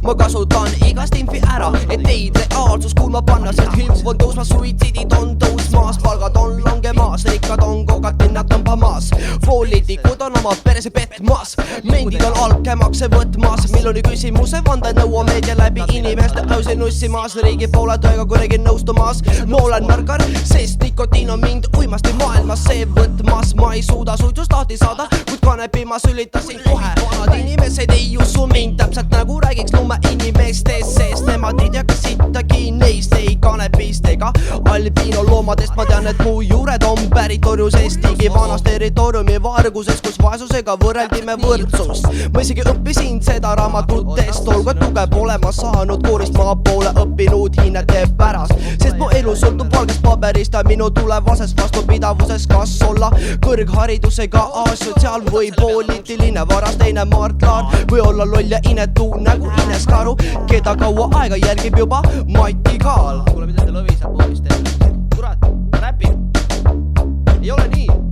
ma kasutan igast infi ära, et teid reaalsus kuulma panna, sest hüpp on tõusmas, suitsiidid on tõusmas, palgad on langemas, rikkad on kogatinad tõmbamas, poliitikud on oma perse petmas, mendid on alkemakse võtmas, miljoni küsimuse vandenõu on meedia läbi inimeste õusi nussimas, riigi poole tõega kuidagi nõustumas, ma olen märgar, sest nikotiin on mind uimasti maailmas see võtmas, ma ei suuda suitsust lahti saada, kuid kanepi ma sülitasin kohe, vanad inimesed ei usu mind, täpselt nagu räägiks lume inimestest, sest nemad ei tea ka sittagi neist, ei kanepist ega albiino loomadest, ma tean, et mu juured on pärit orjusest, digi vanast territooriumi vargusest, kus vaesusega võrreldime võrdsust, ma isegi õppisin seda raamatutest, olgu et tuge pole ma saanud koolist maa poole õppinud hinnete pärast, sest mu elu sõltub valgest paberist ja minu tulevasest vastupidavuses, kas olla kõrgharidusega asotsiaal või poliitiline varas teine Mart Laar või olla loll ja inetu nagu Ines Karu, keda kaua aega jälgib juba Mati Kaal. Kuule, mida see lõvi saab uudist teha? Kurat, räpib. Ei ole nii.